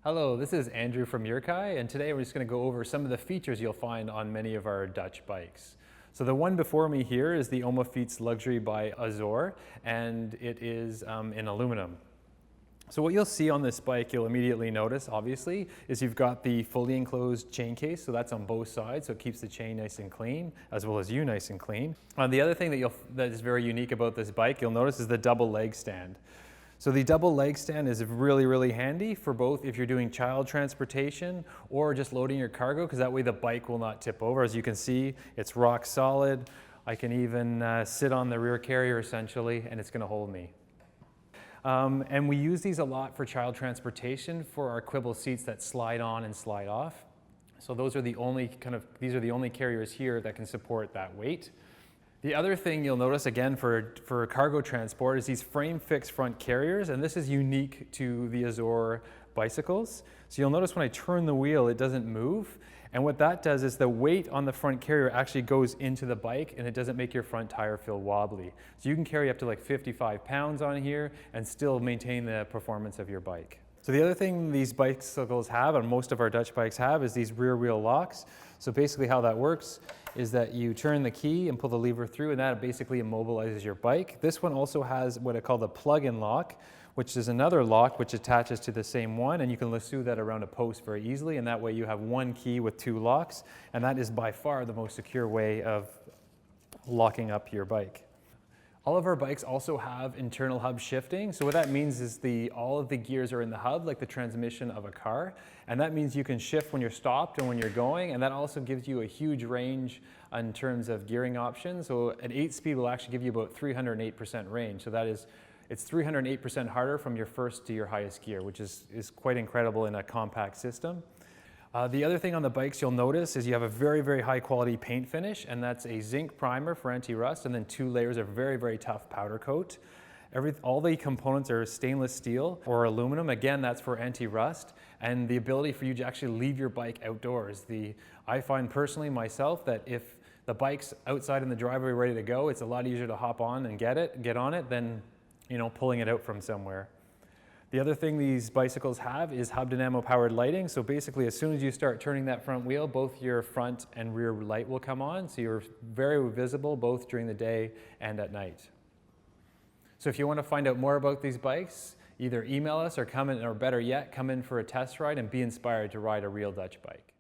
Hello, this is Andrew from Urkai, and today we're just going to go over some of the features you'll find on many of our Dutch bikes. So the one before me here is the Fiets Luxury by Azor, and it is in aluminum. So what you'll see on this bike, you'll immediately notice, obviously, is you've got the fully enclosed chain case, so that's on both sides, so it keeps the chain nice and clean, as well as you nice and clean. The other thing that is very unique about this bike, you'll notice, is the double leg stand. So the double leg stand is really handy for both if you're doing child transportation or just loading your cargo, because that way the bike will not tip over. As you can see, it's rock solid. I can even sit on the rear carrier essentially, and it's going to hold me. And we use these a lot for child transportation for our quibble seats that slide on and slide off. So those are the only these are the only carriers here that can support that weight. The other thing you'll notice, again, for cargo transport is these frame-fixed front carriers, and this is unique to the Azor bicycles. So you'll notice when I turn the wheel, it doesn't move, and what that does is the weight on the front carrier actually goes into the bike, and it doesn't make your front tire feel wobbly. So you can carry up to like 55 pounds on here and still maintain the performance of your bike. So the other thing these bicycles have, and most of our Dutch bikes have, is these rear wheel locks. So basically how that works is that you turn the key and pull the lever through, and that basically immobilizes your bike. This one also has what I call the plug-in lock, which is another lock which attaches to the same one, and you can lasso that around a post very easily, and that way you have one key with two locks, and that is by far the most secure way of locking up your bike. All of our bikes also have internal hub shifting. So what that means is all of the gears are in the hub, like the transmission of a car. And that means you can shift when you're stopped and when you're going. And that also gives you a huge range in terms of gearing options. So an 8-speed will actually give you about 308% range. So that is, it's 308% harder from your first to your highest gear, which is quite incredible in a compact system. The other thing on the bikes you'll notice is you have a very high quality paint finish, and that's a zinc primer for anti-rust and then 2 layers of very tough powder coat. All the components are stainless steel or aluminum. Again, that's for anti-rust and the ability for you to actually leave your bike outdoors. I find personally myself that if the bike's outside in the driveway ready to go, it's a lot easier to hop on and get on it than pulling it out from somewhere. The other thing these bicycles have is hub dynamo powered lighting. So basically, as soon as you start turning that front wheel, both your front and rear light will come on. So you're very visible both during the day and at night. So if you want to find out more about these bikes, either email us or come in, or better yet, come in for a test ride and be inspired to ride a real Dutch bike.